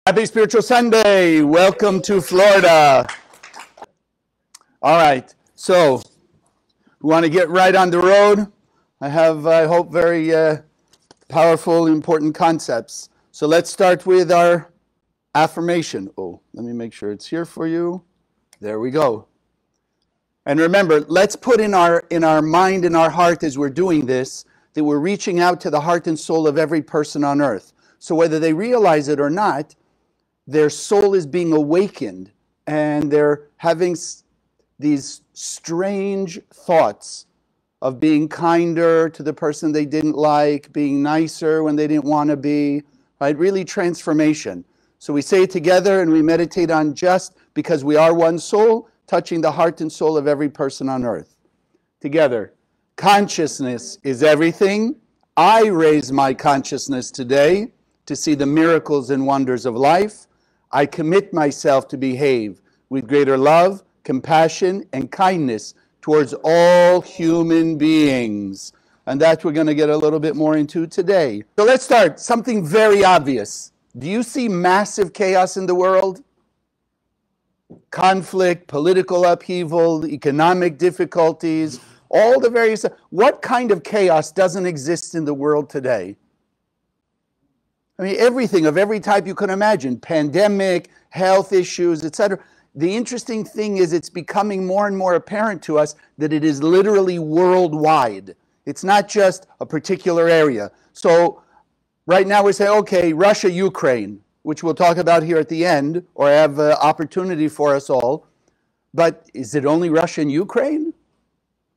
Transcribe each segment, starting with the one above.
Happy Spiritual Sunday. Welcome to Florida. All right. So we want to get right on the road. I have, I hope, very powerful, important concepts. So let's start with our affirmation. Oh, let me make sure it's here for you. There we go. And remember, let's put in our mind and our heart as we're doing this, that we're reaching out to the heart and soul of every person on earth. So whether they realize it or not, their soul is being awakened and they're having these strange thoughts of being kinder to the person they didn't like, being nicer when they didn't want to be, right? Really transformation. So we say it together and we meditate on just because we are one soul, touching the heart and soul of every person on earth. Together, consciousness is everything. I raise my consciousness today to see the miracles and wonders of life. I commit myself to behave with greater love, compassion, and kindness towards all human beings. And that we're going to get a little bit more into today. So let's start. Something very obvious. Do you see massive chaos in the world? Conflict, political upheaval, economic difficulties, all the various... What kind of chaos doesn't exist in the world today? I mean, everything of every type you can imagine, pandemic, health issues, etc. The interesting thing is it's becoming more and more apparent to us that it is literally worldwide. It's not just a particular area. So right now we say, okay, Russia, Ukraine, which we'll talk about here at the end, or have an opportunity for us all. But is it only Russia and Ukraine?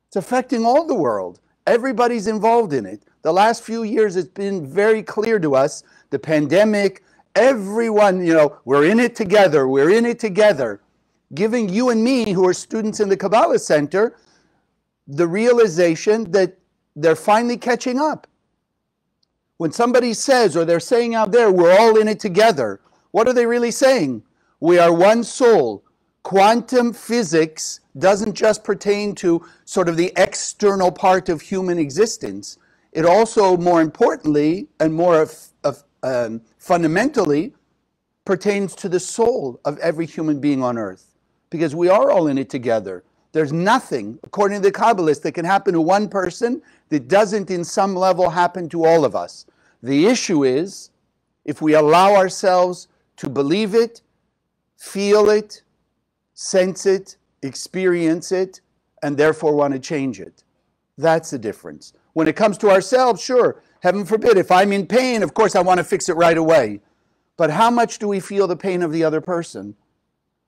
It's affecting all the world. Everybody's involved in it. The last few years, it's been very clear to us, the pandemic, everyone, we're in it together, we're in it together. Giving you and me, who are students in the Kabbalah Center, the realization that they're finally catching up. When somebody says, or they're saying out there, we're all in it together, what are they really saying? We are one soul. Quantum physics doesn't just pertain to sort of the external part of human existence. It also, more importantly, and more fundamentally, pertains to the soul of every human being on earth. Because we are all in it together. There's nothing, according to the Kabbalists, that can happen to one person that doesn't in some level happen to all of us. The issue is, if we allow ourselves to believe it, feel it, sense it, experience it, and therefore want to change it. That's the difference. When it comes to ourselves, sure, heaven forbid, if I'm in pain, of course I want to fix it right away. But how much do we feel the pain of the other person?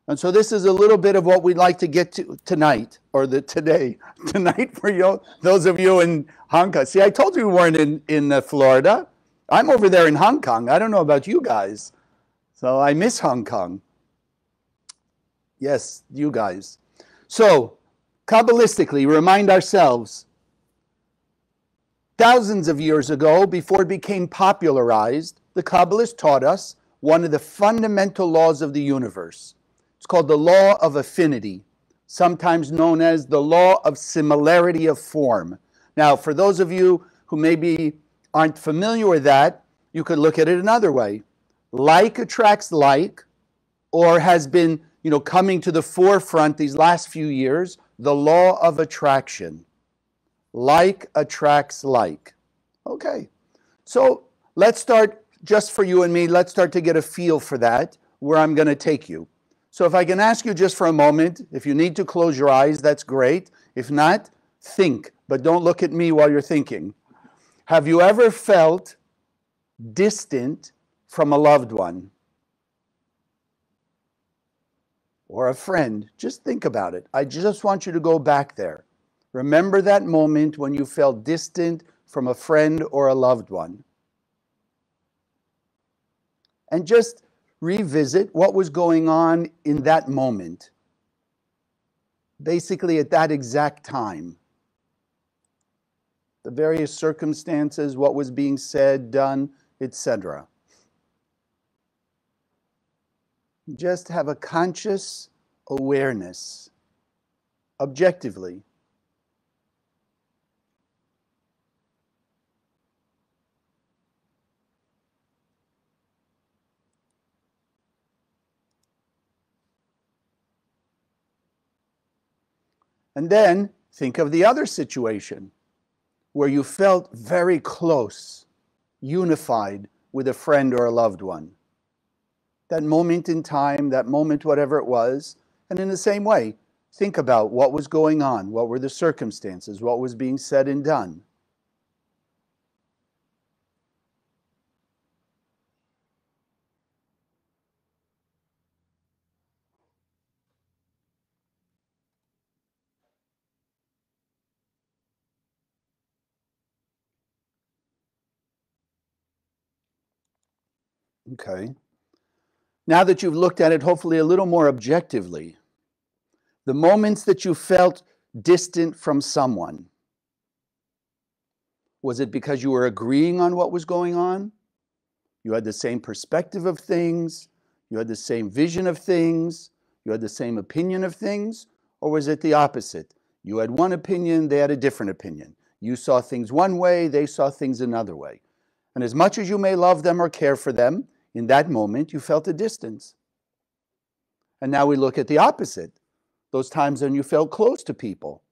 And so this is a little bit of what we'd like to get to tonight, or today. Tonight for you, those of you in Hong Kong. See, I told you we weren't in Florida. I'm over there in Hong Kong. I don't know about you guys. So I miss Hong Kong. Yes, you guys. So, Kabbalistically, remind ourselves, thousands of years ago, before it became popularized, the Kabbalists taught us one of the fundamental laws of the universe. It's called the law of affinity, sometimes known as the law of similarity of form. Now, for those of you who maybe aren't familiar with that, you could look at it another way. Like attracts like, or has been coming to the forefront these last few years, the law of attraction. Like attracts like. Okay, so let's start, just for you and me, let's start to get a feel for that, where I'm going to take you. So if I can ask you just for a moment, if you need to close your eyes, that's great. If not, think, but don't look at me while you're thinking. Have you ever felt distant from a loved one? Or a friend? Just think about it. I just want you to go back there. Remember that moment when you felt distant from a friend or a loved one. And just revisit what was going on in that moment. Basically at that exact time. The various circumstances, what was being said, done, etc. Just have a conscious awareness, objectively. And then think of the other situation where you felt very close, unified with a friend or a loved one. That moment in time, that moment, whatever it was, and in the same way, think about what was going on, what were the circumstances, what was being said and done. Okay. Now that you've looked at it, hopefully a little more objectively, the moments that you felt distant from someone, was it because you were agreeing on what was going on? You had the same perspective of things? You had the same vision of things? You had the same opinion of things? Or was it the opposite? You had one opinion, they had a different opinion. You saw things one way, they saw things another way. And as much as you may love them or care for them, in that moment you felt a distance. And now we look at the opposite. Those times when you felt close to people.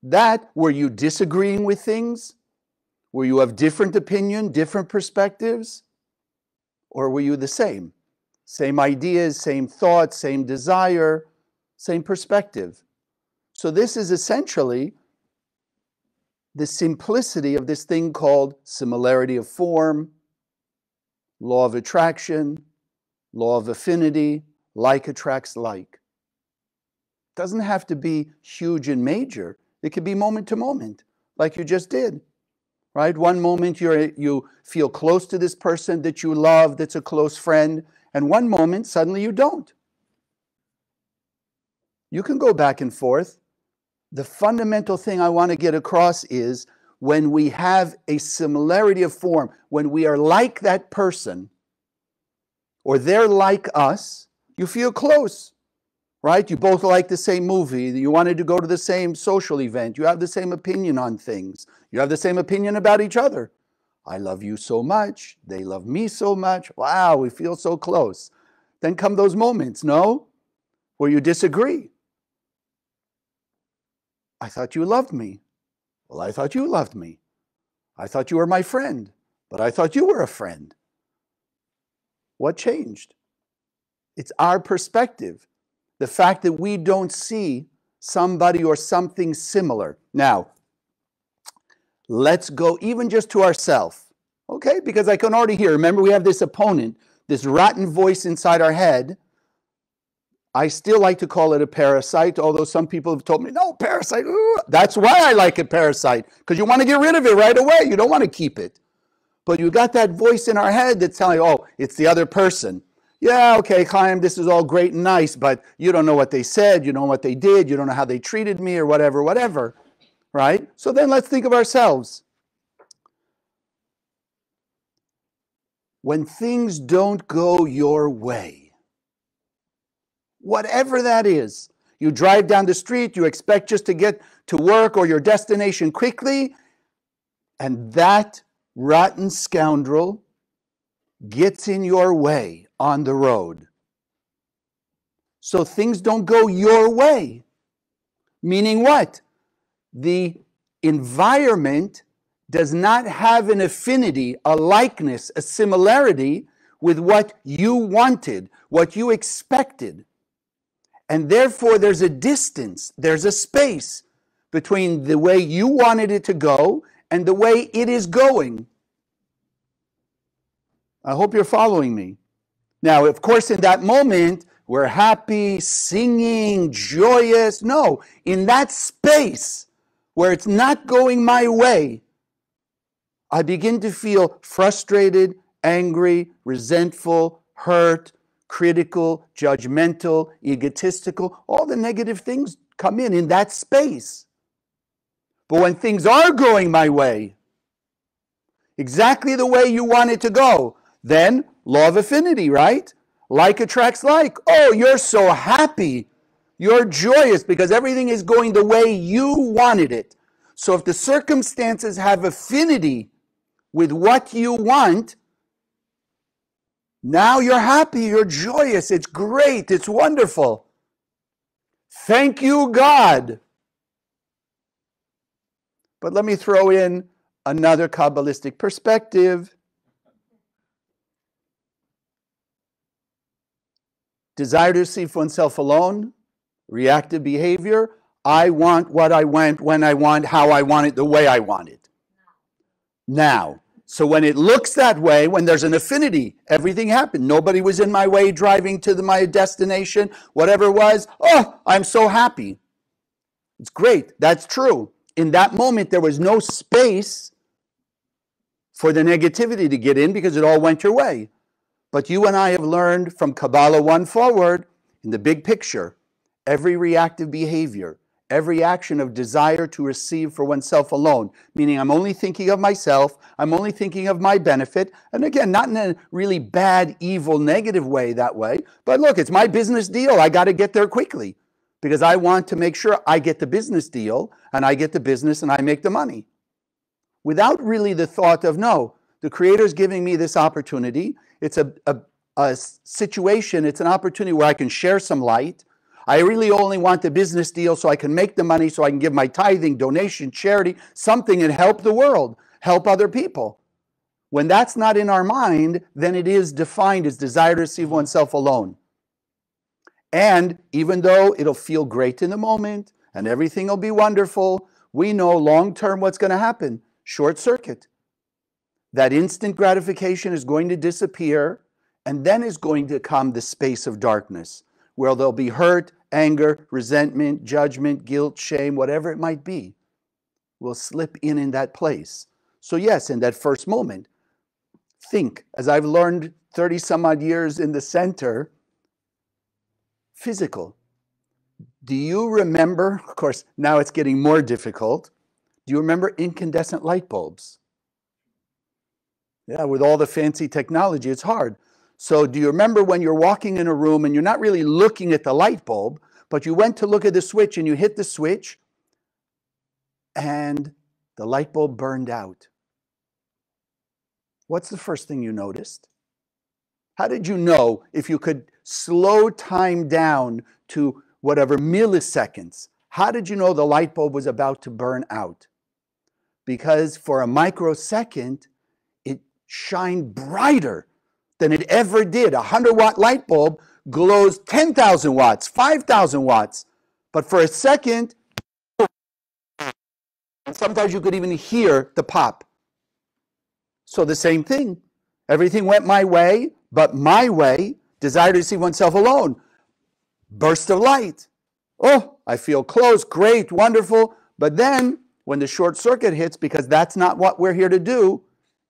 That, were you disagreeing with things? Were you of different opinion, different perspectives? Or were you the same? Same ideas, same thoughts, same desire, same perspective. So this is essentially the simplicity of this thing called similarity of form, law of attraction, law of affinity, like attracts like. It doesn't have to be huge and major. It could be moment to moment, like you just did. Right? One moment you feel close to this person that you love, that's a close friend, and one moment suddenly you don't. You can go back and forth. The fundamental thing I want to get across is when we have a similarity of form, when we are like that person, or they're like us, you feel close. Right? You both like the same movie. You wanted to go to the same social event. You have the same opinion on things. You have the same opinion about each other. I love you so much. They love me so much. Wow, we feel so close. Then come those moments, no? Where you disagree. I thought you loved me. Well, I thought you loved me. I thought you were my friend, but I thought you were a friend. What changed? It's our perspective. The fact that we don't see somebody or something similar. Now, let's go even just to ourselves, okay? Because I can already hear, remember we have this opponent, this rotten voice inside our head. I still like to call it a parasite, although some people have told me, no, parasite, ooh. That's why I like a parasite, because you want to get rid of it right away. You don't want to keep it. But you got that voice in our head that's telling you, oh, it's the other person. Yeah, okay, Chaim, this is all great and nice, but you don't know what they said, you don't know what they did, you don't know how they treated me or whatever, right? So then let's think of ourselves. When things don't go your way, whatever that is, you drive down the street, you expect just to get to work or your destination quickly, and that rotten scoundrel gets in your way on the road. So things don't go your way. Meaning what? The environment does not have an affinity, a likeness, a similarity with what you wanted, what you expected. And therefore there's a distance, there's a space between the way you wanted it to go and the way it is going. I hope you're following me. Now, of course, in that moment, we're happy, singing, joyous. No, in that space where it's not going my way, I begin to feel frustrated, angry, resentful, hurt, critical, judgmental, egotistical. All the negative things come in that space. But when things are going my way, exactly the way you want it to go, then law of affinity, right? Like attracts like. Oh, you're so happy. You're joyous because everything is going the way you wanted it. So if the circumstances have affinity with what you want, now you're happy, you're joyous, it's great, it's wonderful. Thank you, God. But let me throw in another Kabbalistic perspective. Desire to receive for oneself alone, reactive behavior. I want what I want, when I want, how I want it, the way I want it. Now. So when it looks that way, when there's an affinity, everything happened. Nobody was in my way driving to my destination, whatever it was. Oh, I'm so happy. It's great. That's true. In that moment, there was no space for the negativity to get in because it all went your way. But you and I have learned from Kabbalah 1 forward, in the big picture, every reactive behavior, every action of desire to receive for oneself alone, meaning I'm only thinking of myself, I'm only thinking of my benefit, and again, not in a really bad, evil, negative way that way, but look, it's my business deal, I got to get there quickly, because I want to make sure I get the business deal, and I get the business, and I make the money. Without really the thought of, no, the Creator's giving me this opportunity, it's a situation, it's an opportunity where I can share some light. I really only want the business deal so I can make the money, so I can give my tithing, donation, charity, something and help the world, help other people. When that's not in our mind, then it is defined as desire to receive oneself alone. And even though it'll feel great in the moment and everything will be wonderful, we know long term what's going to happen. Short circuit. That instant gratification is going to disappear, and then is going to come the space of darkness, where there'll be hurt, anger, resentment, judgment, guilt, shame, whatever it might be, will slip in that place. So yes, in that first moment, think, as I've learned 30 some odd years in the center, physical. Do you remember, of course, now it's getting more difficult, do you remember incandescent light bulbs? Yeah, with all the fancy technology, it's hard. So do you remember when you're walking in a room and you're not really looking at the light bulb, but you went to look at the switch and you hit the switch and the light bulb burned out? What's the first thing you noticed? How did you know, if you could slow time down to whatever milliseconds, how did you know the light bulb was about to burn out? Because for a microsecond, it shined brighter than it ever did. A 100-watt light bulb glows 10,000 watts, 5,000 watts. But for a second, and sometimes you could even hear the pop. So the same thing. Everything went my way, but my way, desire to see oneself alone. Burst of light. Oh, I feel close, great, wonderful. But then, when the short circuit hits, because that's not what we're here to do,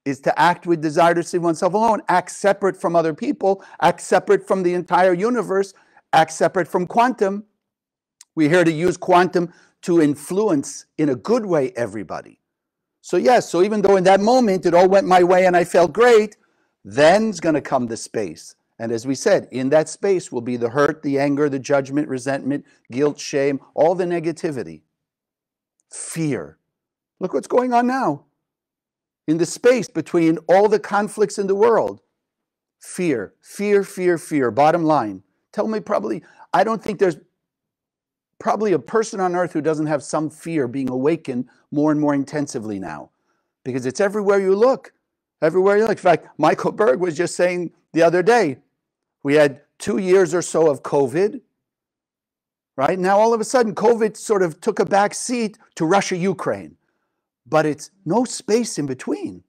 is to act with desire to see oneself alone, act separate from other people, act separate from the entire universe, act separate from quantum. We're here to use quantum to influence, in a good way, everybody. So yes, so even though in that moment it all went my way and I felt great, then's going to come the space. And as we said, in that space will be the hurt, the anger, the judgment, resentment, guilt, shame, all the negativity. Fear. Look what's going on now. In the space between all the conflicts in the world. Fear, fear, fear, fear. Bottom line. Tell me I don't think there's probably a person on earth who doesn't have some fear being awakened more and more intensively now. Because it's everywhere you look. Everywhere you look. In fact, Michael Berg was just saying the other day, we had 2 years or so of COVID, right? Now all of a sudden COVID sort of took a back seat to Russia-Ukraine. But it's no space in between.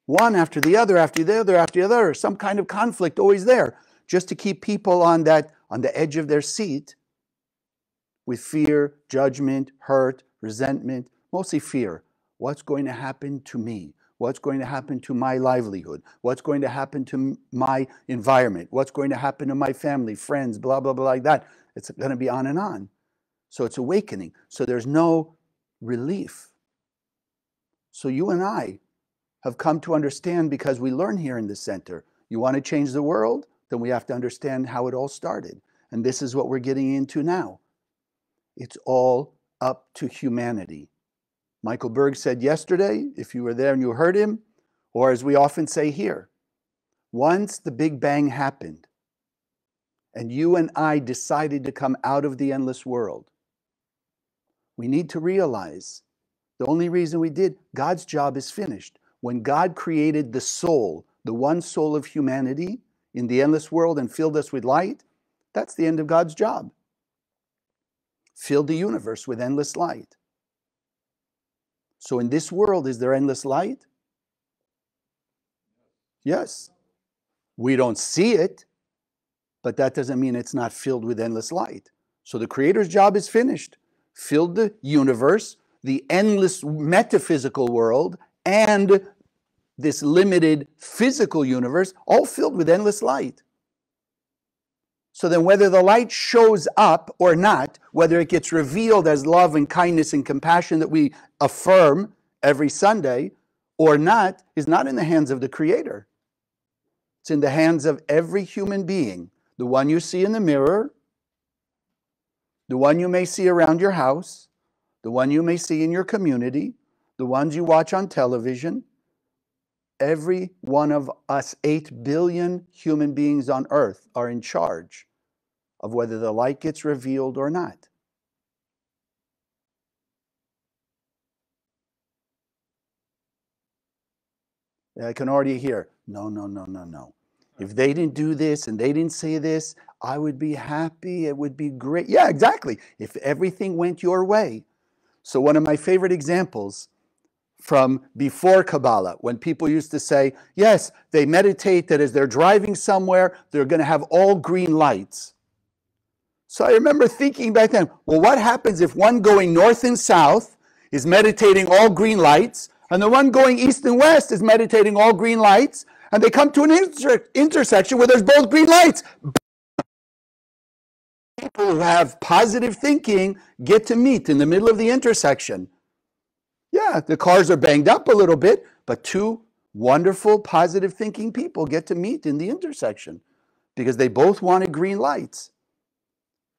One after the other, after the other, after the other, some kind of conflict always there, just to keep people on the edge of their seat with fear, judgment, hurt, resentment, mostly fear. What's going to happen to me? What's going to happen to my livelihood? What's going to happen to my environment? What's going to happen to my family, friends, blah, blah, blah, like that. It's going to be on and on. So it's awakening. So there's no relief. So you and I have come to understand, because we learn here in the center, you want to change the world? Then we have to understand how it all started. And this is what we're getting into now. It's all up to humanity. Michael Berg said yesterday, if you were there and you heard him, or as we often say here, once the Big Bang happened, and you and I decided to come out of the endless world, we need to realize the only reason we did, God's job is finished. When God created the soul, the one soul of humanity in the endless world and filled us with light, that's the end of God's job. Filled the universe with endless light. So in this world, is there endless light? Yes. We don't see it, but that doesn't mean it's not filled with endless light. So the Creator's job is finished. Filled the universe, the endless metaphysical world, and this limited physical universe, all filled with endless light. So then whether the light shows up or not, whether it gets revealed as love and kindness and compassion that we affirm every Sunday or not, is not in the hands of the Creator. It's in the hands of every human being. The one you see in the mirror, the one you may see around your house, the one you may see in your community, the ones you watch on television. Every one of us 8 billion human beings on earth are in charge of whether the light gets revealed or not. I can already hear, no. If they didn't do this and they didn't say this, I would be happy, it would be great. Yeah, exactly. If everything went your way. So one of my favorite examples from before Kabbalah, when people used to say, yes, they meditate that as they're driving somewhere, they're going to have all green lights. So I remember thinking back then, well, what happens if one going north and south is meditating all green lights, and the one going east and west is meditating all green lights, and they come to an intersection where there's both green lights? People who have positive thinking get to meet in the middle of the intersection. Yeah, the cars are banged up a little bit, but two wonderful, positive thinking people get to meet in the intersection because they both wanted green lights.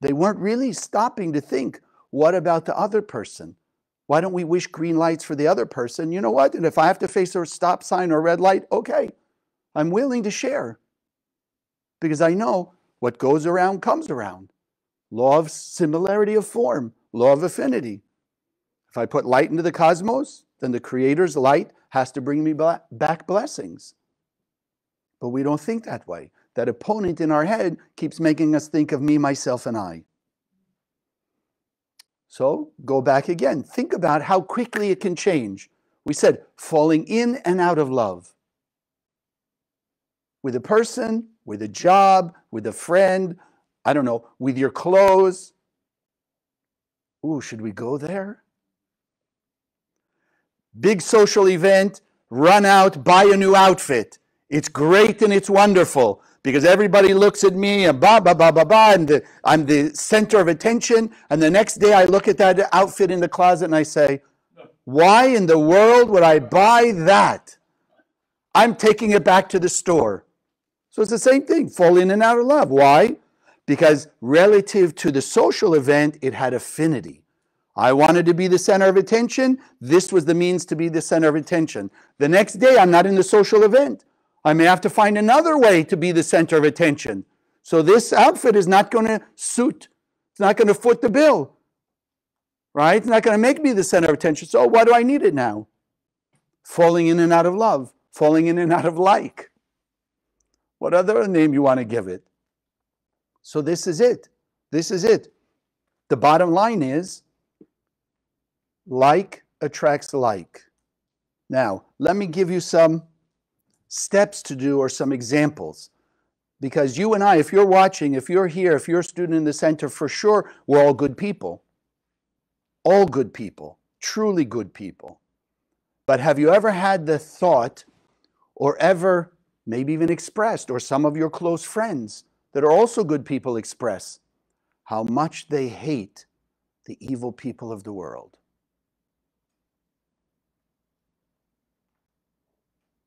They weren't really stopping to think, what about the other person? Why don't we wish green lights for the other person? You know what? And if I have to face a stop sign or a red light, okay, I'm willing to share because I know what goes around comes around. Law of similarity of form, law of affinity. If I put light into the cosmos, then the Creator's light has to bring me back blessings. But we don't think that way. That opponent in our head keeps making us think of me, myself, and I. So go back again. Think about how quickly it can change. We said falling in and out of love. With a person, with a job, with a friend, I don't know, with your clothes. Ooh, should we go there? Big social event, run out, buy a new outfit. It's great and it's wonderful because everybody looks at me and and I'm the center of attention. And the next day I look at that outfit in the closet and I say, why in the world would I buy that? I'm taking it back to the store. So it's the same thing, fall in and out of love. Why? Because relative to the social event, it had affinity. I wanted to be the center of attention. This was the means to be the center of attention. The next day, I'm not in the social event. I may have to find another way to be the center of attention. So this outfit is not going to suit. It's not going to foot the bill. Right? It's not going to make me the center of attention. So why do I need it now? Falling in and out of love. Falling in and out of like. What other name you want to give it? So this is it. This is it. The bottom line is, like attracts like. Now, let me give you some steps to do or some examples. Because you and I, if you're watching, if you're here, if you're a student in the center, for sure, we're all good people. All good people. Truly good people. But have you ever had the thought, or ever maybe even expressed, or some of your close friends that are also good people express, how much they hate the evil people of the world?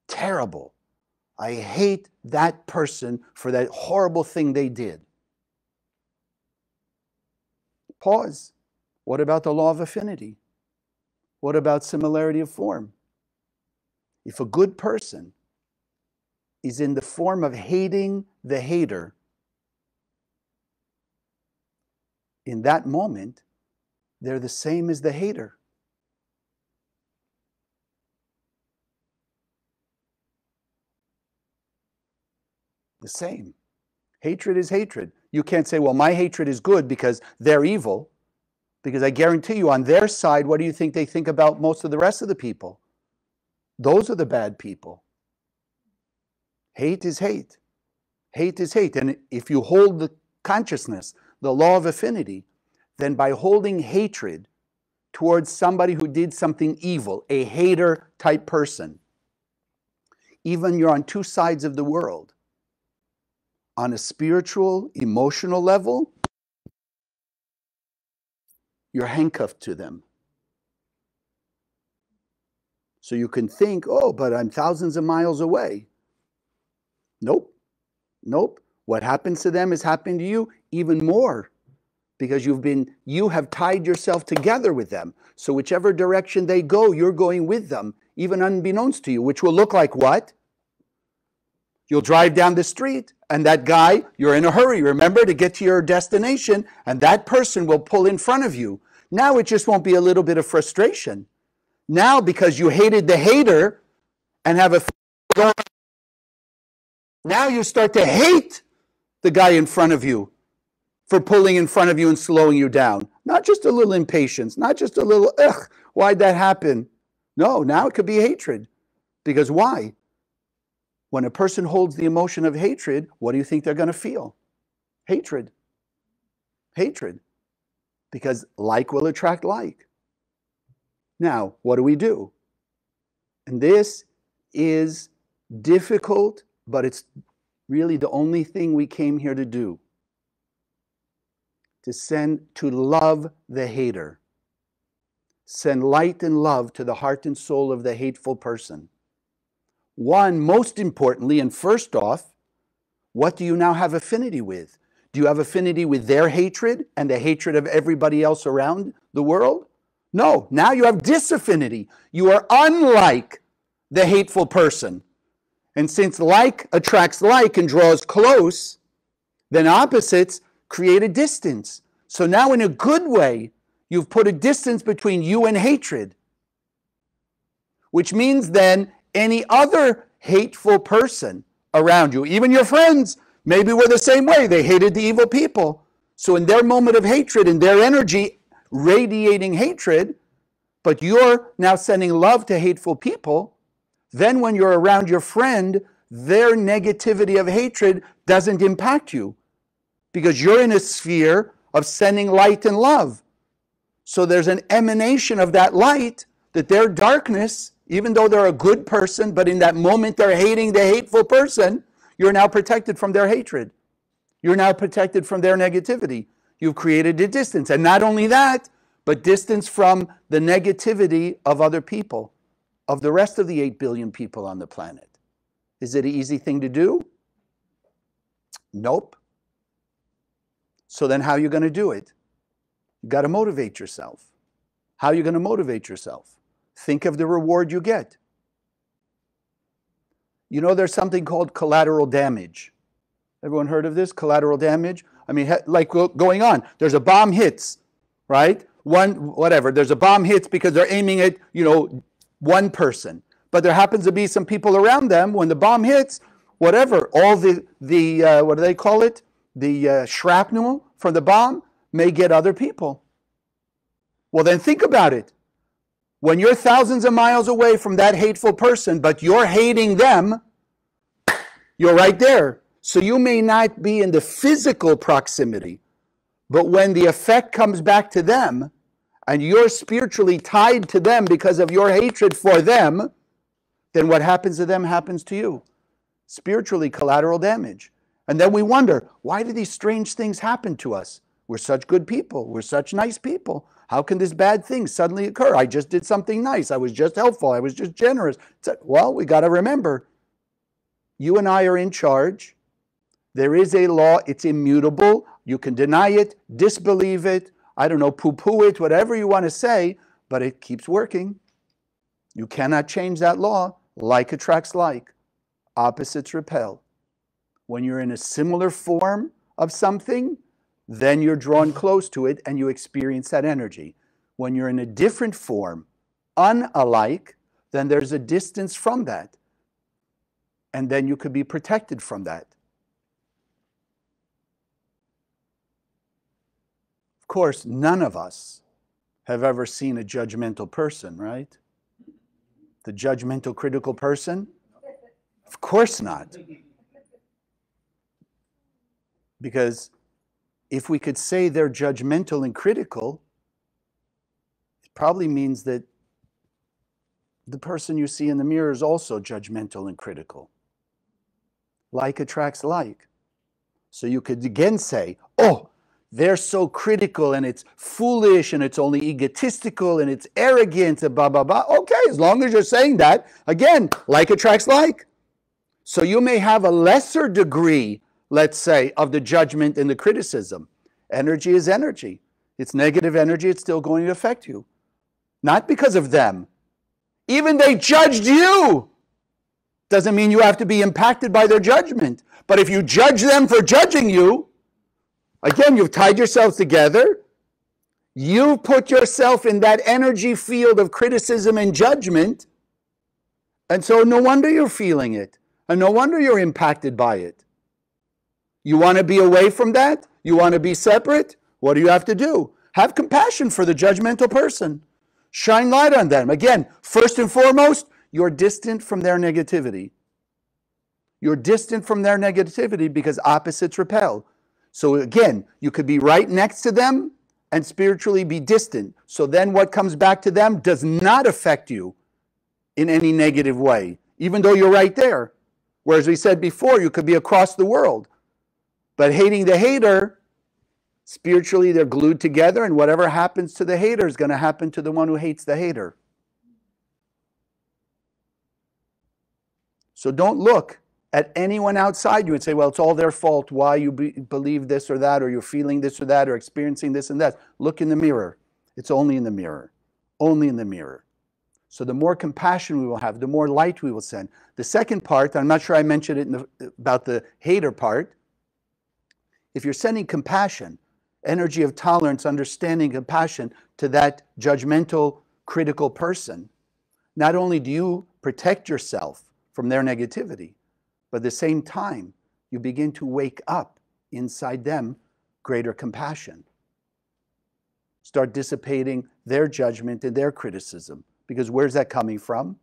Terrible. I hate that person for that horrible thing they did. Pause. What about the law of affinity? What about similarity of form? If a good person is in the form of hating the hater, in that moment, they're the same as the hater. The same. Hatred is hatred. You can't say, well, my hatred is good because they're evil. Because I guarantee you, on their side, what do you think they think about most of the rest of the people? Those are the bad people. Hate is hate. Hate is hate. And if you hold the consciousness, the law of affinity, then by holding hatred towards somebody who did something evil, a hater type person, even you're on two sides of the world, on a spiritual, emotional level, you're handcuffed to them. So you can think, oh, but I'm thousands of miles away. Nope. Nope. What happens to them is happening to you even more, because you have tied yourself together with them. So whichever direction they go, you're going with them, even unbeknownst to you, which will look like what? You'll drive down the street, and that guy, you're in a hurry, remember, to get to your destination, and that person will pull in front of you. Now it just won't be a little bit of frustration. Now, because you hated the hater and have a... Now you start to hate the guy in front of you for pulling in front of you and slowing you down. Not just a little impatience, not just a little, ugh, why'd that happen? No, now it could be hatred. Because why? When a person holds the emotion of hatred, what do you think they're going to feel? Hatred. Hatred. Because like will attract like. Now, what do? And this is difficult, but it's really the only thing we came here to do. To love the hater. Send light and love to the heart and soul of the hateful person. One, most importantly, and first off, what do you now have affinity with? Do you have affinity with their hatred and the hatred of everybody else around the world? No, now you have disaffinity. You are unlike the hateful person. And since like attracts like and draws close, then opposites create a distance. So now in a good way, you've put a distance between you and hatred. Which means then any other hateful person around you, even your friends, maybe were the same way. They hated the evil people. So in their moment of hatred, in their energy radiating hatred, but you're now sending love to hateful people, then when you're around your friend, their negativity of hatred doesn't impact you because you're in a sphere of sending light and love. So there's an emanation of that light that their darkness, even though they're a good person, but in that moment they're hating the hateful person, you're now protected from their hatred. You're now protected from their negativity. You've created a distance. And not only that, but distance from the negativity of other people, of the rest of the 8 billion people on the planet. Is it an easy thing to do? Nope. So then how are you going to do it? You've got to motivate yourself. How are you going to motivate yourself? Think of the reward you get. You know, there's something called collateral damage. Everyone heard of this? Collateral damage? I mean, like going on. There's a bomb hits, right? There's a bomb hits because they're aiming at, one person. But there happens to be some people around them when the bomb hits, whatever, all the what do they call it? The shrapnel from the bomb may get other people. Well, then think about it. When you're thousands of miles away from that hateful person, but you're hating them, you're right there. So you may not be in the physical proximity, but when the effect comes back to them, and you're spiritually tied to them because of your hatred for them, then what happens to them happens to you. Spiritually, collateral damage. And then we wonder, why do these strange things happen to us? We're such good people. We're such nice people. How can this bad thing suddenly occur? I just did something nice. I was just helpful. I was just generous. Well, we got to remember, you and I are in charge. There is a law. It's immutable. You can deny it, disbelieve it, I don't know, poo-poo it, whatever you want to say, but it keeps working. You cannot change that law. Like attracts like. Opposites repel. When you're in a similar form of something, then you're drawn close to it and you experience that energy. When you're in a different form, unalike, then there's a distance from that. And then you could be protected from that. Of course, none of us have ever seen a judgmental person, right? The judgmental, critical person? Of course not. Because if we could say they're judgmental and critical, it probably means that the person you see in the mirror is also judgmental and critical. Like attracts like. So you could again say, oh, they're so critical and it's foolish and it's only egotistical and it's arrogant and blah, blah, blah. Okay, as long as you're saying that, again, like attracts like. So you may have a lesser degree, let's say, of the judgment and the criticism. Energy is energy. It's negative energy. It's still going to affect you. Not because of them. Even they judged you. Doesn't mean you have to be impacted by their judgment. But if you judge them for judging you, again, you've tied yourselves together. You put yourself in that energy field of criticism and judgment. And so no wonder you're feeling it. And no wonder you're impacted by it. You want to be away from that? You want to be separate? What do you have to do? Have compassion for the judgmental person. Shine light on them. Again, first and foremost, you're distant from their negativity. You're distant from their negativity because opposites repel. So again, you could be right next to them and spiritually be distant. So then what comes back to them does not affect you in any negative way, even though you're right there. Whereas we said before, you could be across the world. But hating the hater, spiritually they're glued together, and whatever happens to the hater is going to happen to the one who hates the hater. So don't look at anyone outside you and say, well, it's all their fault why you believe this or that, or you're feeling this or that, or experiencing this and that. Look in the mirror. It's only in the mirror. Only in the mirror. So the more compassion we will have, the more light we will send. The second part, I'm not sure I mentioned it about the hater part. If you're sending compassion, energy of tolerance, understanding, compassion to that judgmental, critical person, not only do you protect yourself from their negativity, but at the same time, you begin to wake up inside them greater compassion. Start dissipating their judgment and their criticism. Because where's that coming from?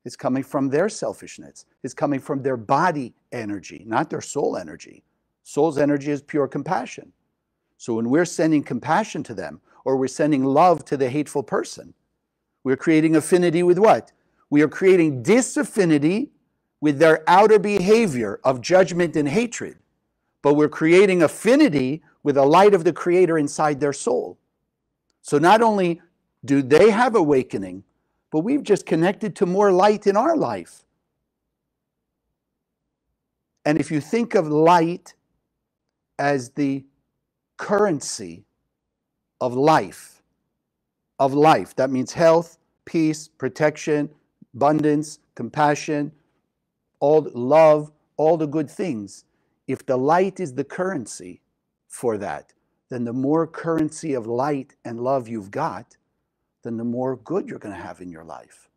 It's coming from their selfishness. It's coming from their body energy, not their soul energy. Soul's energy is pure compassion. So when we're sending compassion to them, or we're sending love to the hateful person, we're creating affinity with what? We are creating disaffinity with their outer behavior of judgment and hatred. But we're creating affinity with the light of the Creator inside their soul. So not only do they have awakening, but we've just connected to more light in our life. And if you think of light as the currency of life, that means health, peace, protection, abundance, compassion, all love, all the good things. If the light is the currency for that, then the more currency of light and love you've got, then the more good you're going to have in your life.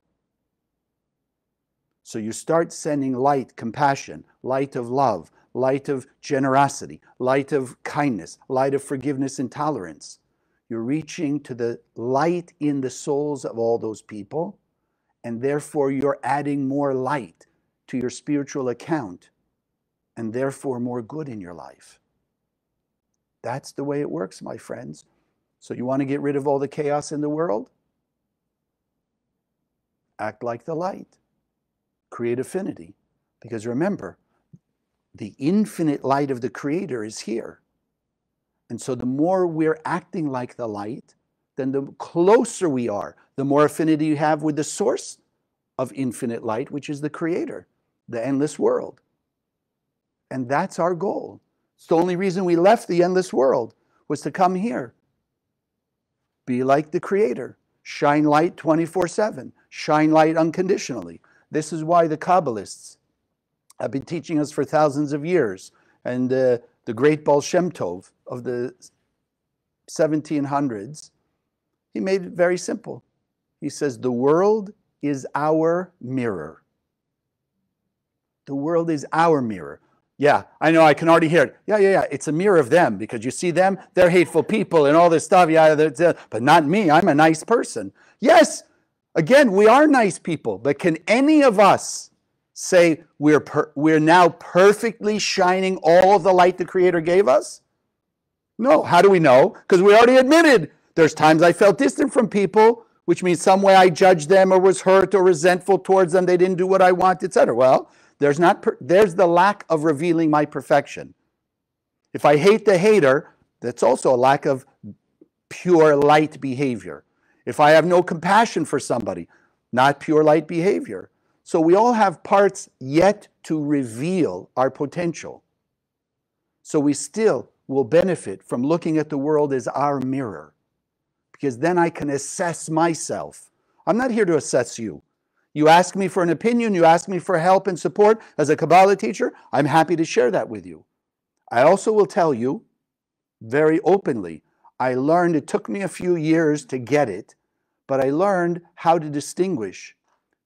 So you start sending light, compassion, light of love, light of generosity, light of kindness, light of forgiveness and tolerance. You're reaching to the light in the souls of all those people, and therefore you're adding more light to your spiritual account, and therefore more good in your life. That's the way it works, my friends. So you want to get rid of all the chaos in the world? Act like the light. Create affinity. Because remember, the infinite light of the Creator is here. And so the more we're acting like the light, then the closer we are, the more affinity you have with the source of infinite light, which is the Creator, the endless world. And that's our goal. It's the only reason we left the endless world, was to come here. Be like the Creator. Shine light 24/7. Shine light unconditionally. This is why the Kabbalists have been teaching us for thousands of years. And the great Baal Shem Tov, of the 1700s, he made it very simple. He says, the world is our mirror. The world is our mirror. Yeah, I know, I can already hear it. Yeah. It's a mirror of them, because you see them, they're hateful people and all this stuff. Yeah, but not me. I'm a nice person. Yes, again, we are nice people, but can any of us say we're now perfectly shining all of the light the Creator gave us? No. How do we know? Because we already admitted there's times I felt distant from people, which means some way I judged them or was hurt or resentful towards them. They didn't do what I want, etc. Well, there's the lack of revealing my perfection. If I hate the hater, that's also a lack of pure light behavior. If I have no compassion for somebody, not pure light behavior. So we all have parts yet to reveal our potential. So we still will benefit from looking at the world as our mirror, because then I can assess myself. I'm not here to assess you. You ask me for an opinion, you ask me for help and support as a Kabbalah teacher, I'm happy to share that with you. I also will tell you very openly, I learned, it took me a few years to get it, but I learned how to distinguish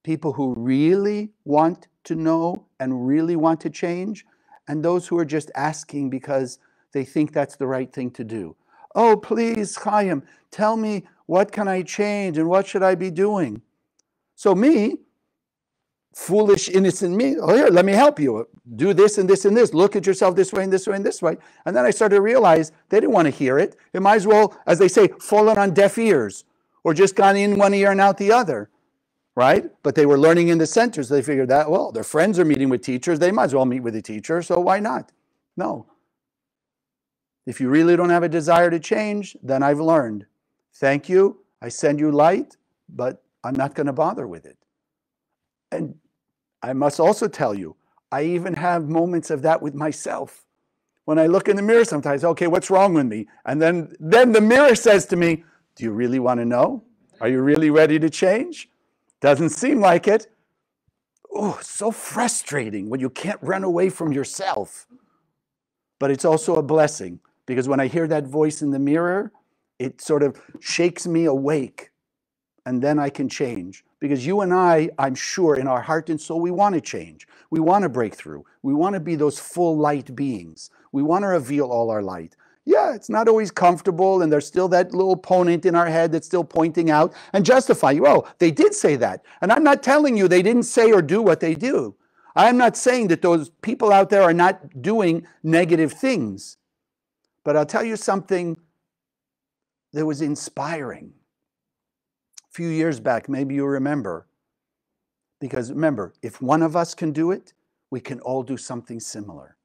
people who really want to know and really want to change, and those who are just asking because they think that's the right thing to do. Oh, please, Chaim, tell me, what can I change and what should I be doing? So me, foolish, innocent me, oh, here, let me help you. Do this and this and this. Look at yourself this way and this way and this way. And then I started to realize they didn't want to hear it. It might as well, as they say, fallen on deaf ears or just gone in one ear and out the other, right? But they were learning in the centers. They figured that, well, their friends are meeting with teachers. They might as well meet with a teacher, so why not? No. If you really don't have a desire to change, then I've learned. Thank you. I send you light, but I'm not going to bother with it. And I must also tell you, I even have moments of that with myself. When I look in the mirror sometimes, okay, what's wrong with me? And then the mirror says to me, do you really want to know? Are you really ready to change? Doesn't seem like it. Oh, so frustrating when you can't run away from yourself. But it's also a blessing, because when I hear that voice in the mirror, it sort of shakes me awake, and then I can change. Because you and I'm sure in our heart and soul, we want to change. We want to break through. We want to be those full light beings. We want to reveal all our light. Yeah, it's not always comfortable, and there's still that little opponent in our head that's still pointing out and justifying, oh, they did say that. And I'm not telling you they didn't say or do what they do. I'm not saying that those people out there are not doing negative things. But I'll tell you something that was inspiring. A few years back, maybe you remember. Because remember, if one of us can do it, we can all do something similar.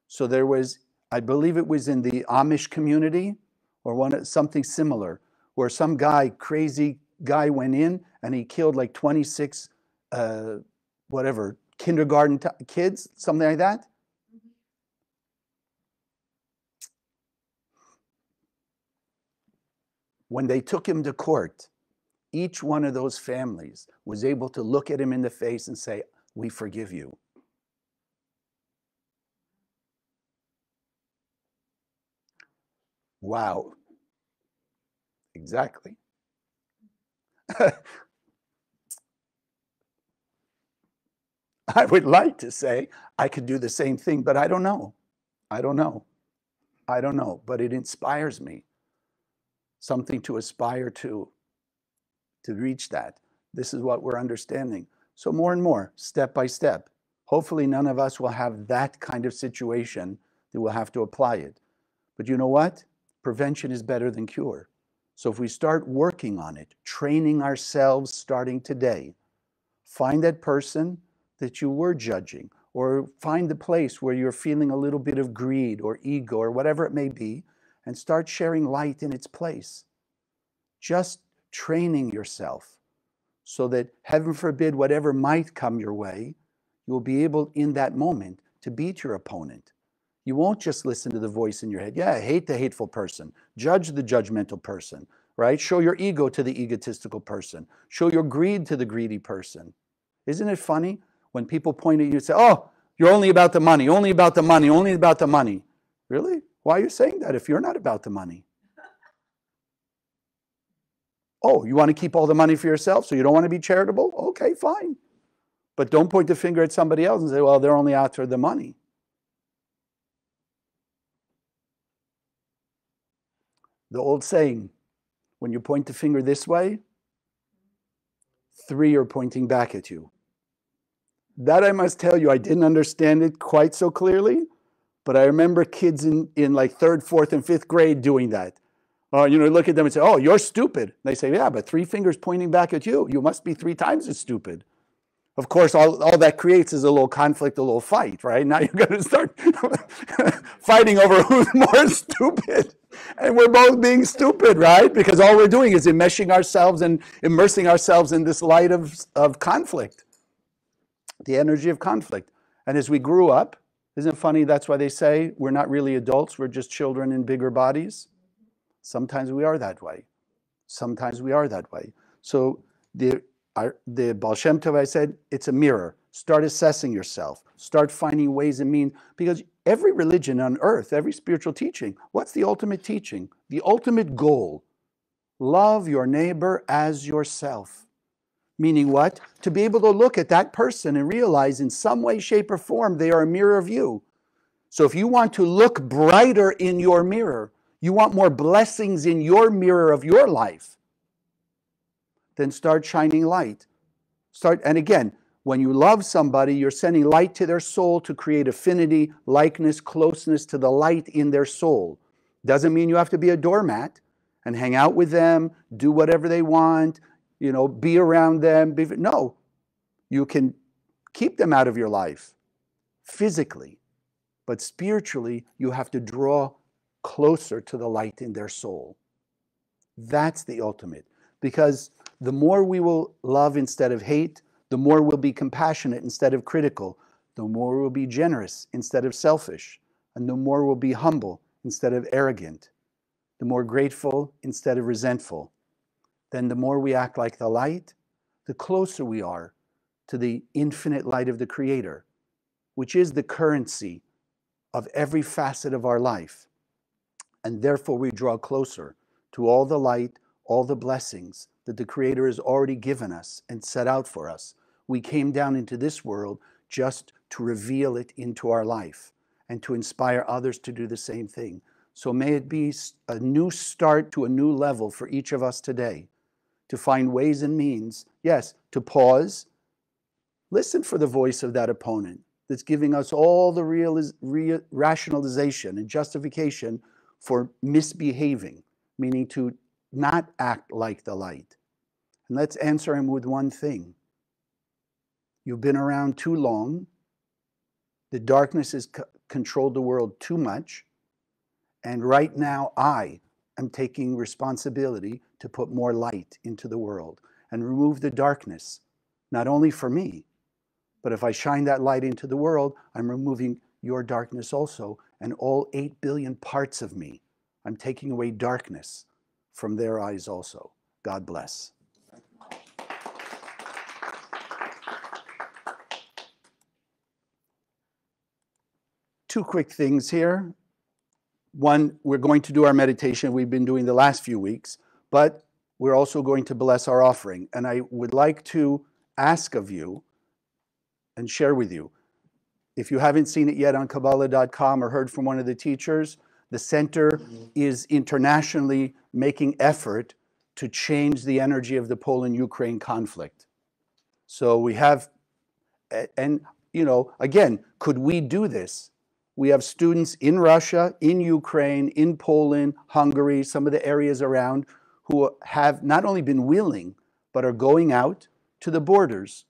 So there was, I believe it was in the Amish community or something similar, where some crazy guy went in and he killed like 26, kindergarten kids, something like that. When they took him to court, each one of those families was able to look at him in the face and say, we forgive you. Wow. Exactly. I would like to say I could do the same thing, but I don't know. I don't know. But it inspires me. Something to aspire to reach that. This is what we're understanding. So more and more, step by step. Hopefully none of us will have that kind of situation that we'll have to apply it. But you know what? Prevention is better than cure. So if we start working on it, training ourselves starting today, find that person that you were judging, or find the place where you're feeling a little bit of greed or ego or whatever it may be, and start sharing light in its place. Just training yourself so that, heaven forbid, whatever might come your way, you'll be able in that moment to beat your opponent. You won't just listen to the voice in your head. Yeah, hate the hateful person. Judge the judgmental person, right? Show your ego to the egotistical person. Show your greed to the greedy person. Isn't it funny when people point at you and say, oh, you're only about the money, only about the money, only about the money. Really? Why are you saying that if you're not about the money? Oh, you want to keep all the money for yourself, so you don't want to be charitable? Okay, fine. But don't point the finger at somebody else and say, well, they're only after the money. The old saying, when you point the finger this way, 3 are pointing back at you. That I must tell you, I didn't understand it quite so clearly, but I remember kids in like 3rd, 4th, and 5th grade doing that. Look at them and say, oh, you're stupid. They say, yeah, but 3 fingers pointing back at you. You must be 3 times as stupid. Of course, all that creates is a little conflict, a little fight, right? Now you're going to start fighting over who's more stupid. And we're both being stupid, right? Because all we're doing is enmeshing ourselves and immersing ourselves in this light of conflict, the energy of conflict. And as we grew up, isn't it funny? That's why they say we're not really adults. We're just children in bigger bodies. Sometimes we are that way. Sometimes we are that way. So the Baal Shem Tov, I said, it's a mirror. Start assessing yourself. Start finding ways and means. Because every religion on earth, every spiritual teaching, what's the ultimate teaching? The ultimate goal. Love your neighbor as yourself. Meaning what? To be able to look at that person and realize in some way, shape, or form, they are a mirror of you. So if you want to look brighter in your mirror, you want more blessings in your mirror of your life, then start shining light. And again, when you love somebody, you're sending light to their soul to create affinity, likeness, closeness to the light in their soul. Doesn't mean you have to be a doormat and hang out with them, do whatever they want, be around them. No, you can keep them out of your life physically, but spiritually, you have to draw closer to the light in their soul. That's the ultimate. Because the more we will love instead of hate, the more we'll be compassionate instead of critical, the more we'll be generous instead of selfish, and the more we'll be humble instead of arrogant, the more grateful instead of resentful. Then the more we act like the light, the closer we are to the infinite light of the Creator, which is the currency of every facet of our life. And therefore we draw closer to all the light, all the blessings that the Creator has already given us and set out for us. We came down into this world just to reveal it into our life and to inspire others to do the same thing. So may it be a new start to a new level for each of us today, to find ways and means, yes, to pause, listen for the voice of that opponent that's giving us all the rationalization and justification for misbehaving, meaning to not act like the light. And let's answer him with one thing. You've been around too long. The darkness has controlled the world too much. And right now, I am taking responsibility to put more light into the world and remove the darkness, not only for me, but if I shine that light into the world, I'm removing your darkness also, and all 8 billion parts of me. I'm taking away darkness from their eyes also. God bless. Two quick things here. One, we're going to do our meditation we've been doing the last few weeks, but we're also going to bless our offering. And I would like to ask of you and share with you, if you haven't seen it yet on Kabbalah.com or heard from one of the teachers, the center is internationally making effort to change the energy of the Poland-Ukraine conflict. So we have, and again, could we do this? We have students in Russia, in Ukraine, in Poland, Hungary, some of the areas around, who have not only been willing, but are going out to the borders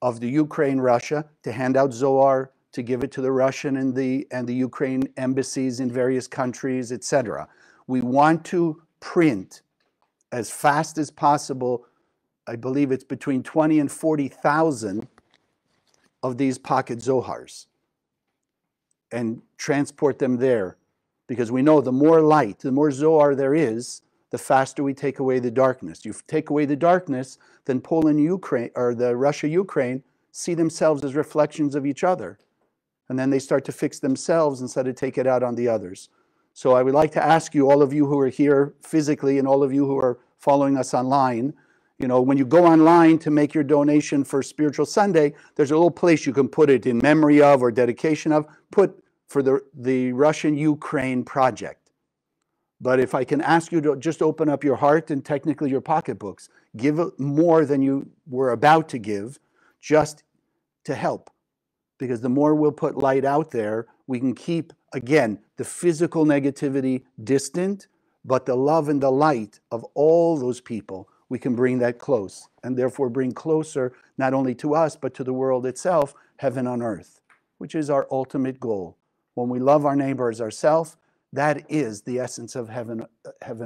of the Ukraine, Russia, to hand out Zohar, to give it to the Russian and the Ukraine embassies in various countries, etc. We want to print as fast as possible. I believe it's between 20 and 40,000 of these pocket Zohars and transport them there, because we know the more light, the more Zohar there is, the faster we take away the darkness. You take away the darkness, then Poland, Ukraine, or the Russia, Ukraine, see themselves as reflections of each other. And then they start to fix themselves instead of take it out on the others. So I would like to ask you, all of you who are here physically and all of you who are following us online, when you go online to make your donation for Spiritual Sunday, there's a little place you can put it in memory of or dedication of. Put for the Russian-Ukraine project. But if I can ask you to just open up your heart and technically your pocketbooks, give more than you were about to give, just to help. Because the more we'll put light out there, we can keep, again, the physical negativity distant, but the love and the light of all those people, we can bring that close, and therefore bring closer, not only to us, but to the world itself, heaven on earth, which is our ultimate goal. When we love our neighbor as ourselves, that is the essence of heaven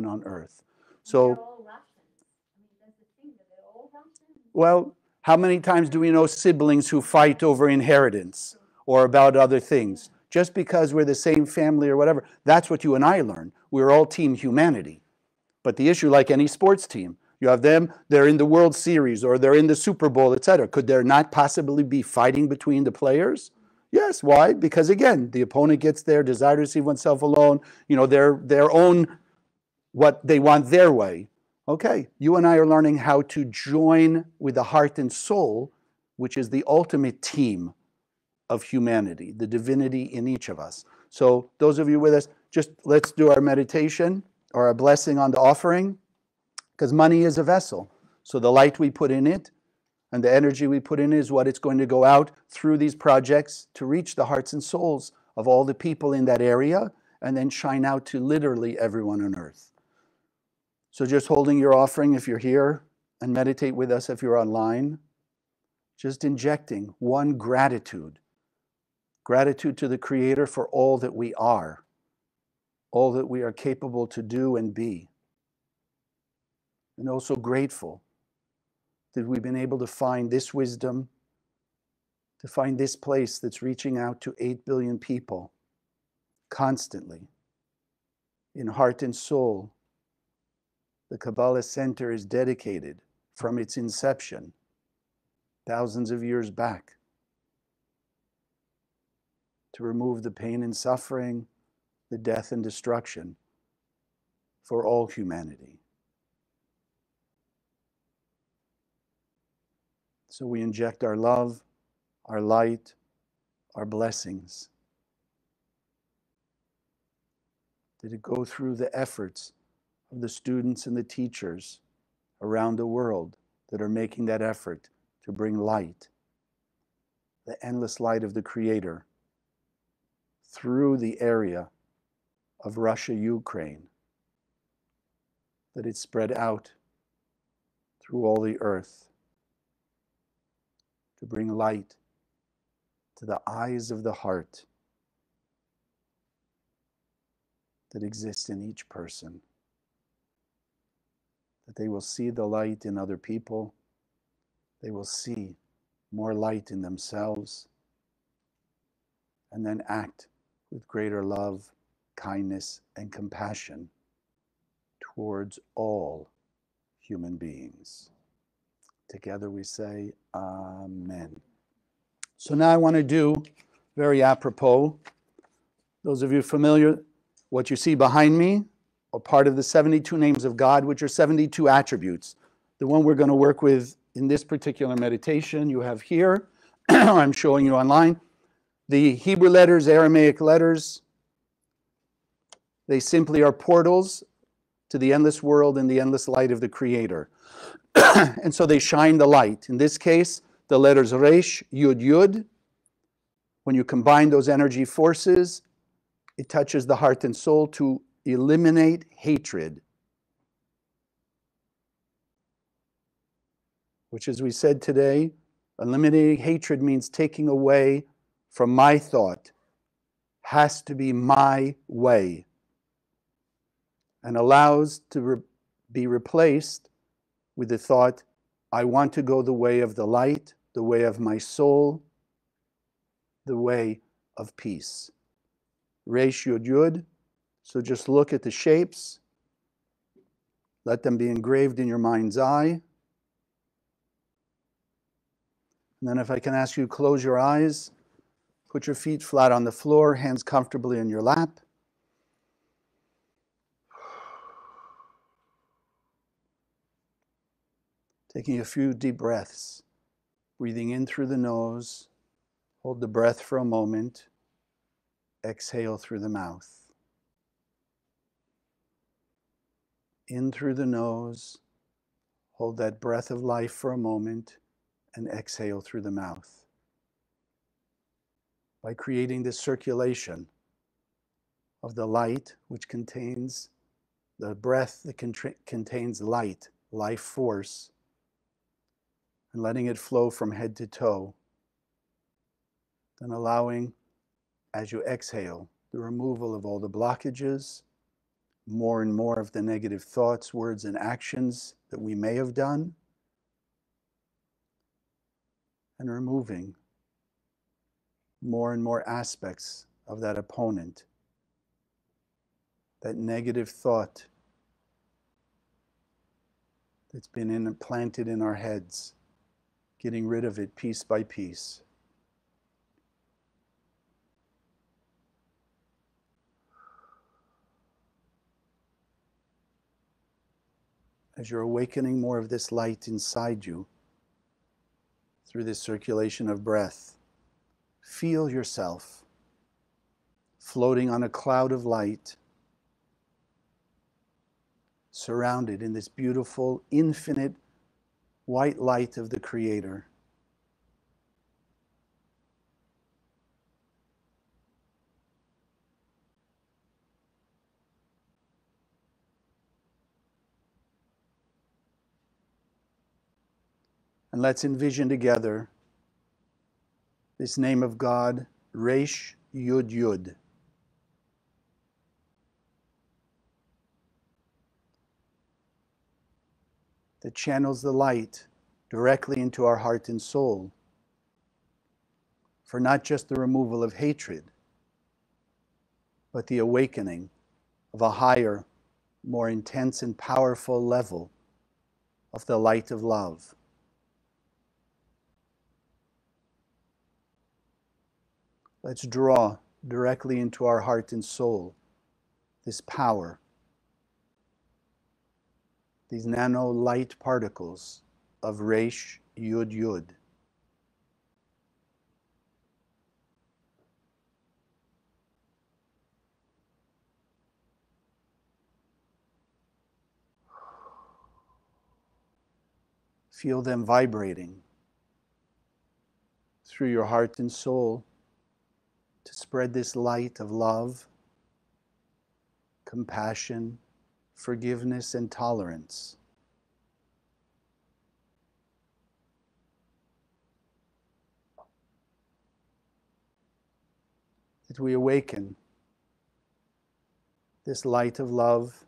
on earth. So, they're all Russians. I mean, that's the thing, that they're all Russians. Well, how many times do we know siblings who fight over inheritance or about other things? Just because we're the same family or whatever, that's what you and I learn. We're all team humanity. But the issue, like any sports team, you have them, they're in the World Series or they're in the Super Bowl, etc. Could there not possibly be fighting between the players? Yes. Why? Because again, the opponent gets their desire to see oneself alone, their own, what they want their way. Okay, you and I are learning how to join with the heart and soul, which is the ultimate team of humanity, the divinity in each of us. So those of you with us, just let's do our meditation or our blessing on the offering, because money is a vessel. So the light we put in it and the energy we put in it is what it's going to go out through these projects to reach the hearts and souls of all the people in that area and then shine out to literally everyone on earth. So just holding your offering if you're here, and meditate with us if you're online, just injecting one gratitude. Gratitude to the Creator for all that we are capable to do and be. And also grateful that we've been able to find this wisdom, to find this place that's reaching out to 8 billion people constantly in heart and soul. The Kabbalah Center is dedicated from its inception, thousands of years back, to remove the pain and suffering, the death and destruction for all humanity. So we inject our love, our light, our blessings. Did it go through the efforts of the students and the teachers around the world that are making that effort to bring light, the endless light of the Creator, through the area of Russia, Ukraine, that it spread out through all the earth to bring light to the eyes of the heart that exists in each person, that they will see the light in other people, they will see more light in themselves, and then act with greater love, kindness, and compassion towards all human beings. Together we say, Amen. So now I want to do, very apropos, those of you familiar, what you see behind me are part of the 72 names of God, which are 72 attributes. The one we're going to work with in this particular meditation you have here, I'm showing you online. The Hebrew letters, Aramaic letters, they simply are portals to the endless world and the endless light of the Creator. And so they shine the light. In this case, the letters Resh, Yud, Yud. When you combine those energy forces, it touches the heart and soul to eliminate hatred, which, as we said today, eliminating hatred means taking away from my thought, has to be my way, and allows to be replaced with the thought, I want to go the way of the light, the way of my soul, the way of peace. Resh, Yud, Yud. So just look at the shapes. Let them be engraved in your mind's eye. And then if I can ask you to close your eyes Put your feet flat on the floor, hands comfortably in your lap. Taking a few deep breaths, breathing in through the nose. Hold the breath for a moment. Exhale through the mouth. In through the nose. Hold that breath of life for a moment and exhale through the mouth. By creating this circulation of the light, which contains the breath that contains light, life force, and letting it flow from head to toe, then allowing, as you exhale, the removal of all the blockages, more and more of the negative thoughts, words, and actions that we may have done, and removing more and more aspects of that opponent, that negative thought that's been implanted in our heads, getting rid of it piece by piece. As you're awakening more of this light inside you through this circulation of breath, feel yourself floating on a cloud of light, surrounded in this beautiful, infinite white light of the Creator. And let's envision together this name of God, Resh Yud Yud. That channels the light directly into our heart and soul for not just the removal of hatred, but the awakening of a higher, more intense and powerful level of the light of love. Let's draw directly into our heart and soul this power, these nano light particles of Resh Yud Yud. Feel them vibrating through your heart and soul to spread this light of love, compassion, forgiveness, and tolerance. That we awaken this light of love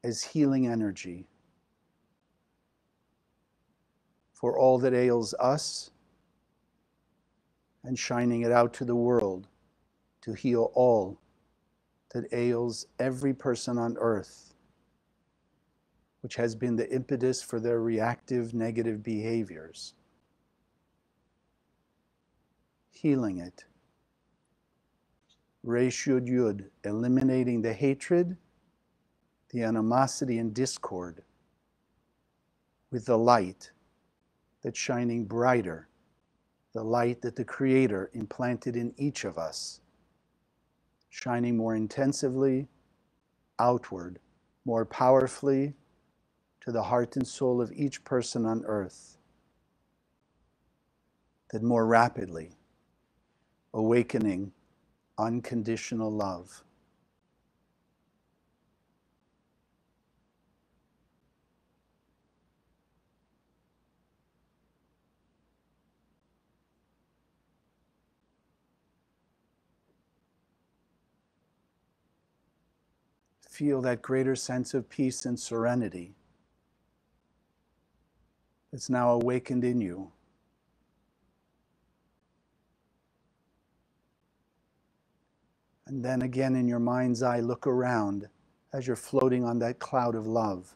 as healing energy for all that ails us, and shining it out to the world to heal all that ails every person on earth, which has been the impetus for their reactive negative behaviors. Healing it. Resh Yud Yud, eliminating the hatred, the animosity and discord with the light that's shining brighter, the light that the Creator implanted in each of us, shining more intensively outward, more powerfully to the heart and soul of each person on earth, that more rapidly awakening unconditional love. Feel that greater sense of peace and serenity that's now awakened in you. And then again in your mind's eye, look around as you're floating on that cloud of love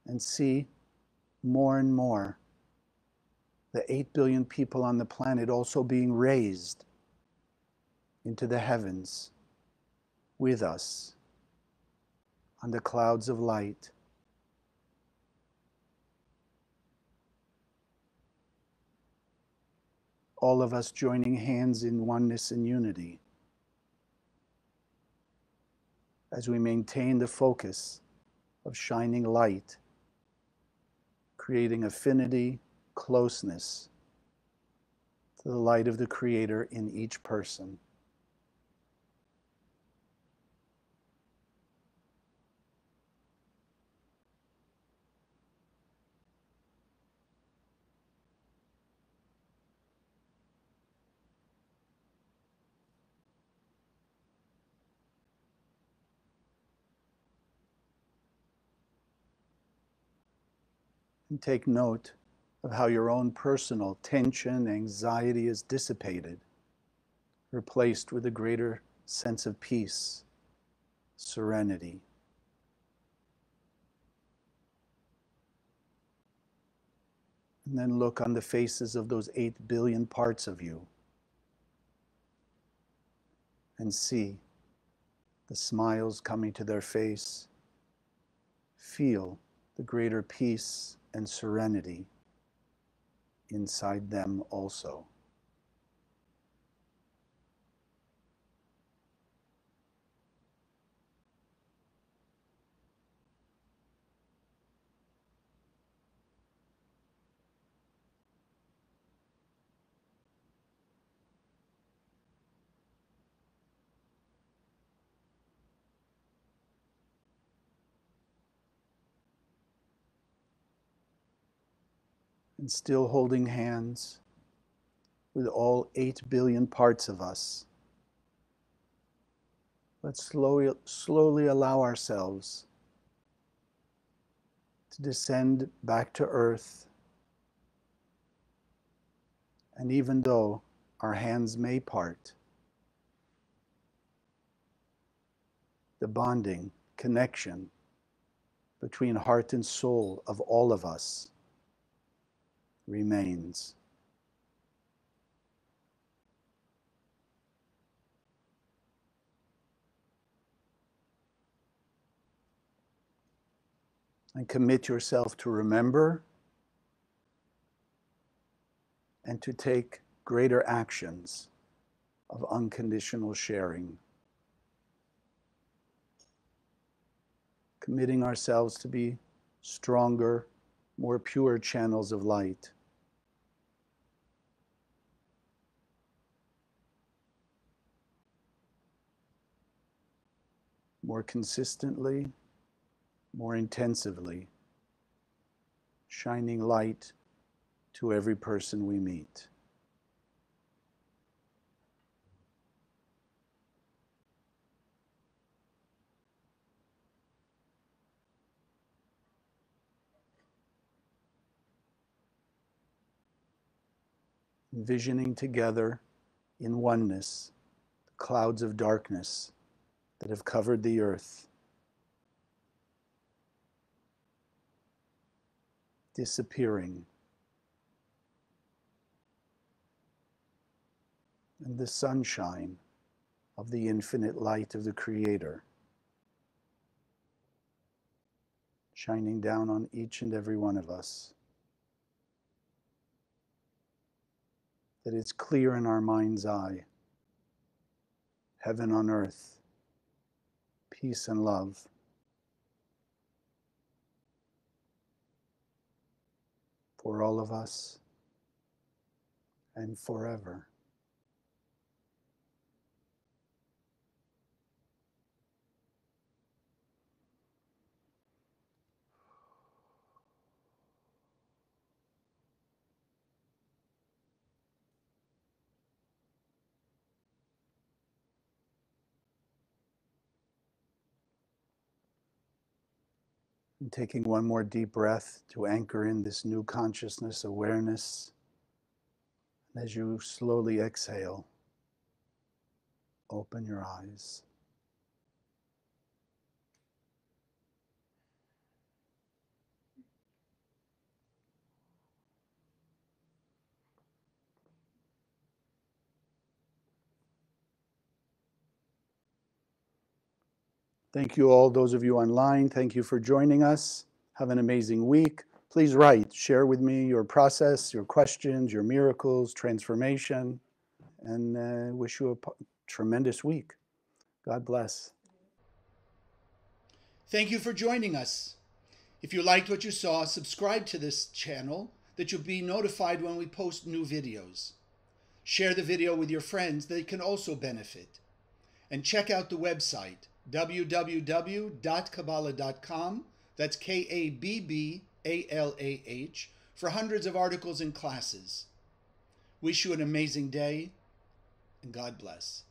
and see more and more the 8 billion people on the planet also being raised into the heavens with us on the clouds of light. All of us joining hands in oneness and unity as we maintain the focus of shining light, creating affinity, closeness to the light of the Creator in each person. And take note of how your own personal tension, anxiety is dissipated, replaced with a greater sense of peace, serenity. And then look on the faces of those 8 billion parts of you and see the smiles coming to their face. Feel the greater peace and serenity inside them also. And still holding hands with all 8 billion parts of us, let's slowly allow ourselves to descend back to earth. And even though our hands may part, the bonding, connection between heart and soul of all of us remains. And commit yourself to remember and to take greater actions of unconditional sharing. Committing ourselves to be stronger, more pure channels of light. More consistently, more intensively, shining light to every person we meet. Envisioning together in oneness the clouds of darkness that have covered the earth, disappearing, and the sunshine of the infinite light of the Creator shining down on each and every one of us. That it's clear in our mind's eye, heaven on earth, peace and love, for all of us and forever. And taking one more deep breath to anchor in this new consciousness, awareness. And as you slowly exhale, open your eyes. Thank you all, those of you online. Thank you for joining us. Have an amazing week. Please write, share with me your process, your questions, your miracles, transformation, and wish you a tremendous week. God bless. Thank you for joining us. If you liked what you saw, subscribe to this channel that you'll be notified when we post new videos. Share the video with your friends, they can also benefit. And check out the website, www.kabbalah.com, that's Kabbalah, for hundreds of articles and classes. Wish you an amazing day, and God bless.